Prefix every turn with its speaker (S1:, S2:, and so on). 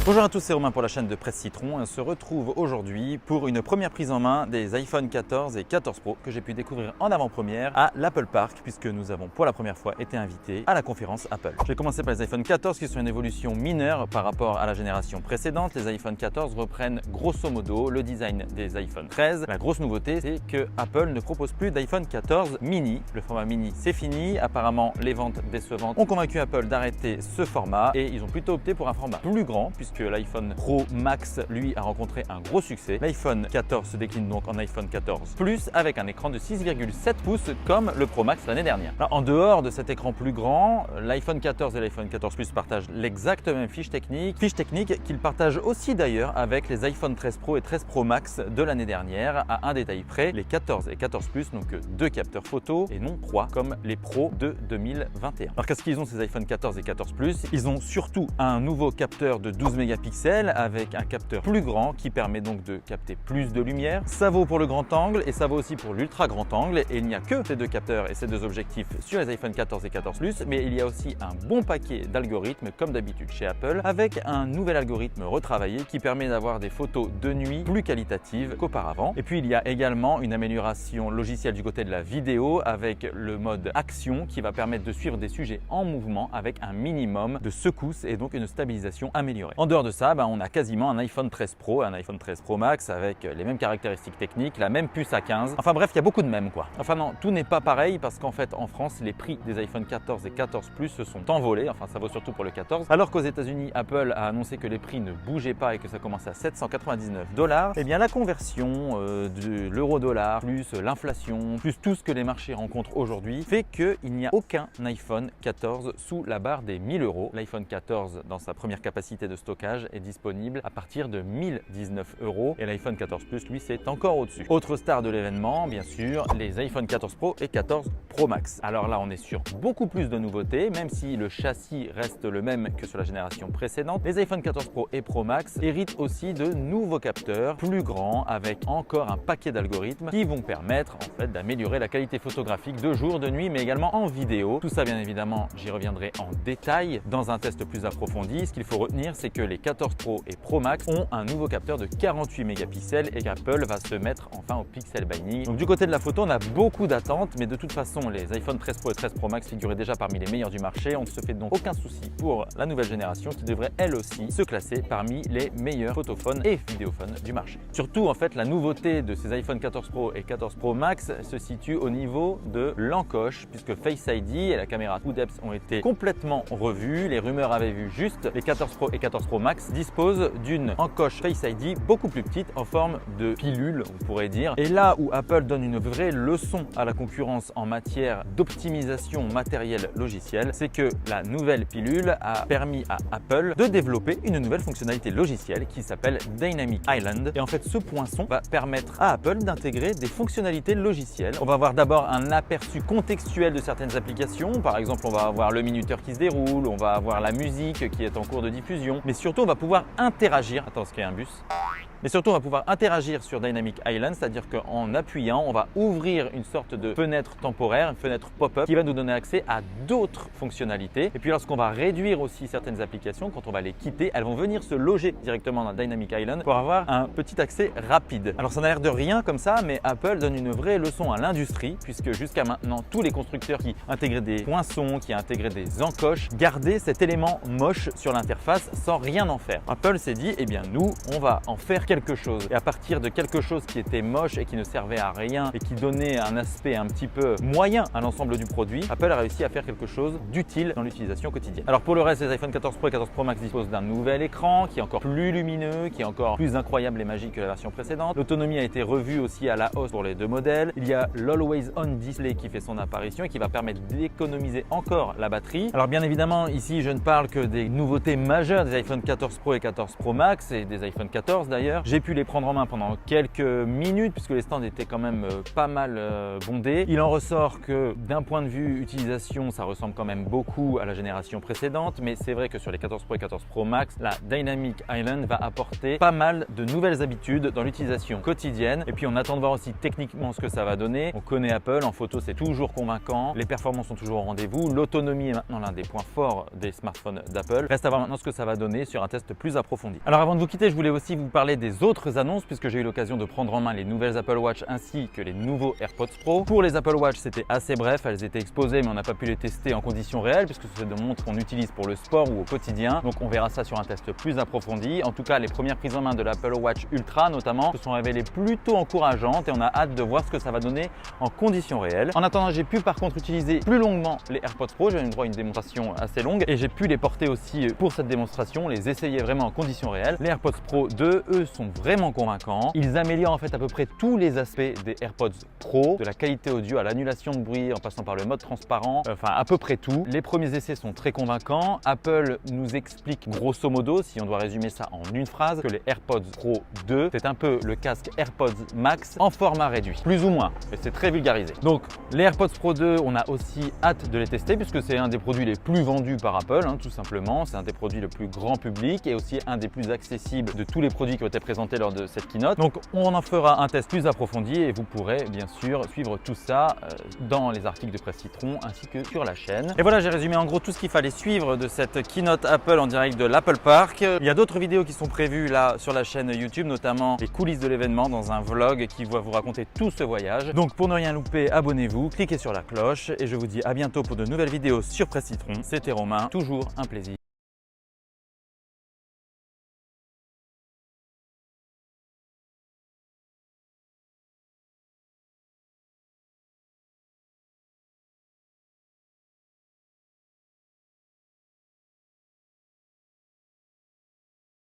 S1: Bonjour à tous, c'est Romain pour la chaîne de Presse Citron et on se retrouve aujourd'hui pour une première prise en main des iPhone 14 et 14 Pro que j'ai pu découvrir en avant-première à l'Apple Park puisque nous avons pour la première fois été invités à la conférence Apple. Je vais commencer par les iPhone 14 qui sont une évolution mineure par rapport à la génération précédente. Les iPhone 14 reprennent grosso modo le design des iPhone 13. La grosse nouveauté, c'est que Apple ne propose plus d'iPhone 14 mini. Le format mini, c'est fini. Apparemment, les ventes décevantes ont convaincu Apple d'arrêter ce format et ils ont plutôt opté pour un format plus grand puisque l'iPhone Pro Max, lui, a rencontré un gros succès. L'iPhone 14 se décline donc en iPhone 14 Plus avec un écran de 6,7 pouces comme le Pro Max l'année dernière. Alors, en dehors de cet écran plus grand, l'iPhone 14 et l'iPhone 14 Plus partagent l'exacte même fiche technique qu'ils partagent aussi d'ailleurs avec les iPhone 13 Pro et 13 Pro Max de l'année dernière. À un détail près, les 14 et 14 Plus n'ont que 2 capteurs photo et non 3 comme les Pro de 2021. Alors qu'est-ce qu'ils ont ces iPhone 14 et 14 Plus? Ils ont surtout un nouveau capteur de 12 mégapixels avec un capteur plus grand qui permet donc de capter plus de lumière. Ça vaut pour le grand angle et ça vaut aussi pour l'ultra grand angle et il n'y a que ces deux capteurs et ces deux objectifs sur les iPhone 14 et 14 Plus, mais il y a aussi un bon paquet d'algorithmes comme d'habitude chez Apple avec un nouvel algorithme retravaillé qui permet d'avoir des photos de nuit plus qualitatives qu'auparavant. Et puis il y a également une amélioration logicielle du côté de la vidéo avec le mode action qui va permettre de suivre des sujets en mouvement avec un minimum de secousses et donc une stabilisation améliorée. En dehors de ça, on a quasiment un iPhone 13 Pro, un iPhone 13 Pro Max avec les mêmes caractéristiques techniques, la même puce A15. Enfin bref, il y a beaucoup de mêmes quoi. Enfin non, tout n'est pas pareil parce qu'en fait en France, les prix des iPhone 14 et 14 Plus se sont envolés. Enfin ça vaut surtout pour le 14. Alors qu'aux États-Unis, Apple a annoncé que les prix ne bougeaient pas et que ça commençait à 799 $. Eh bien la conversion de l'euro-dollar plus l'inflation plus tout ce que les marchés rencontrent aujourd'hui fait qu'il n'y a aucun iPhone 14 sous la barre des 1000 €. L'iPhone 14 dans sa première capacité de stockage est disponible à partir de 1019 € et l'iPhone 14 Plus lui c'est encore au-dessus. Autre star de l'événement, bien sûr, les iPhone 14 Pro et 14 Pro Max. Alors là on est sur beaucoup plus de nouveautés, même si le châssis reste le même que sur la génération précédente. Les iPhone 14 Pro et Pro Max héritent aussi de nouveaux capteurs plus grands avec encore un paquet d'algorithmes qui vont permettre en fait d'améliorer la qualité photographique de jour, de nuit, mais également en vidéo. Tout ça bien évidemment, j'y reviendrai en détail dans un test plus approfondi. Ce qu'il faut retenir, c'est que les 14 Pro et Pro Max ont un nouveau capteur de 48 mégapixels et qu'Apple va se mettre enfin au pixel binding. Donc du côté de la photo, on a beaucoup d'attentes, mais de toute façon, les iPhone 13 Pro et 13 Pro Max figuraient déjà parmi les meilleurs du marché. On ne se fait donc aucun souci pour la nouvelle génération qui devrait elle aussi se classer parmi les meilleurs photophones et vidéophones du marché. Surtout en fait, la nouveauté de ces iPhone 14 Pro et 14 Pro Max se situe au niveau de l'encoche puisque Face ID et la caméra TrueDepth ont été complètement revues. Les rumeurs avaient vu juste. Les 14 Pro et 14 Pro Max disposent d'une encoche Face ID beaucoup plus petite en forme de pilule, on pourrait dire. Et là où Apple donne une vraie leçon à la concurrence en matière d'optimisation matérielle logicielle, c'est que la nouvelle pilule a permis à Apple de développer une nouvelle fonctionnalité logicielle qui s'appelle Dynamic Island. Et en fait, ce poinçon va permettre à Apple d'intégrer des fonctionnalités logicielles. On va avoir d'abord un aperçu contextuel de certaines applications. Par exemple, on va avoir le minuteur qui se déroule, on va avoir la musique qui est en cours de diffusion, mais surtout on va pouvoir interagir. Attends, est-ce qu'il y a un bus? Mais surtout, on va pouvoir interagir sur Dynamic Island, c'est-à-dire qu'en appuyant, on va ouvrir une sorte de fenêtre temporaire, une fenêtre pop-up qui va nous donner accès à d'autres fonctionnalités. Et puis lorsqu'on va réduire aussi certaines applications, quand on va les quitter, elles vont venir se loger directement dans Dynamic Island pour avoir un petit accès rapide. Alors ça n'a l'air de rien comme ça, mais Apple donne une vraie leçon à l'industrie puisque jusqu'à maintenant, tous les constructeurs qui intégraient des poinçons, qui intégraient des encoches, gardaient cet élément moche sur l'interface sans rien en faire. Apple s'est dit, eh bien nous, on va en faire quelque chose. Et à partir de quelque chose qui était moche et qui ne servait à rien et qui donnait un aspect un petit peu moyen à l'ensemble du produit, Apple a réussi à faire quelque chose d'utile dans l'utilisation quotidienne. Alors pour le reste, les iPhone 14 Pro et 14 Pro Max disposent d'un nouvel écran qui est encore plus lumineux, qui est encore plus incroyable et magique que la version précédente. L'autonomie a été revue aussi à la hausse pour les deux modèles. Il y a l'Always On Display qui fait son apparition et qui va permettre d'économiser encore la batterie. Alors bien évidemment, ici je ne parle que des nouveautés majeures des iPhone 14 Pro et 14 Pro Max et des iPhone 14 d'ailleurs. l'intérieur. J'ai pu les prendre en main pendant quelques minutes puisque les stands étaient quand même pas mal bondés. Il en ressort que d'un point de vue utilisation, ça ressemble quand même beaucoup à la génération précédente, mais c'est vrai que sur les 14 Pro et 14 Pro Max, la Dynamic Island va apporter pas mal de nouvelles habitudes dans l'utilisation quotidienne. Et puis on attend de voir aussi techniquement ce que ça va donner. On connaît Apple, en photo c'est toujours convaincant, les performances sont toujours au rendez-vous, l'autonomie est maintenant l'un des points forts des smartphones d'Apple. Reste à voir maintenant ce que ça va donner sur un test plus approfondi. Alors avant de vous quitter, je voulais aussi vous parler des autres annonces puisque j'ai eu l'occasion de prendre en main les nouvelles Apple Watch ainsi que les nouveaux AirPods Pro. Pour les Apple Watch, c'était assez bref, elles étaient exposées mais on n'a pas pu les tester en conditions réelles puisque ce sont des montres qu'on utilise pour le sport ou au quotidien. Donc on verra ça sur un test plus approfondi. En tout cas, les premières prises en main de l'Apple Watch Ultra notamment se sont révélées plutôt encourageantes et on a hâte de voir ce que ça va donner en conditions réelles. En attendant, j'ai pu par contre utiliser plus longuement les AirPods Pro. J'ai eu droit à une démonstration assez longue et j'ai pu les porter aussi pour cette démonstration, les essayer vraiment en conditions réelles. Les AirPods Pro 2, eux, sont vraiment convaincants. Ils améliorent en fait à peu près tous les aspects des AirPods Pro, de la qualité audio à l'annulation de bruit en passant par le mode transparent, enfin à peu près tout. Les premiers essais sont très convaincants. Apple nous explique grosso modo, si on doit résumer ça en une phrase, que les AirPods Pro 2, c'est un peu le casque AirPods Max en format réduit, plus ou moins, et c'est très vulgarisé. Donc les AirPods Pro 2, on a aussi hâte de les tester puisque c'est un des produits les plus vendus par Apple, tout simplement. C'est un des produits le plus grand public et aussi un des plus accessibles de tous les produits qui ont été présentés lors de cette keynote. Donc on en fera un test plus approfondi et vous pourrez bien sûr suivre tout ça dans les articles de Presse Citron ainsi que sur la chaîne. Et voilà, j'ai résumé en gros tout ce qu'il fallait suivre de cette keynote Apple en direct de l'Apple Park. Il y a d'autres vidéos qui sont prévues là sur la chaîne YouTube, notamment les coulisses de l'événement dans un vlog qui va vous raconter tout ce voyage. Donc pour ne rien louper, abonnez-vous, cliquez sur la cloche et je vous dis à bientôt pour de nouvelles vidéos sur Presse Citron. C'était Romain, toujours un plaisir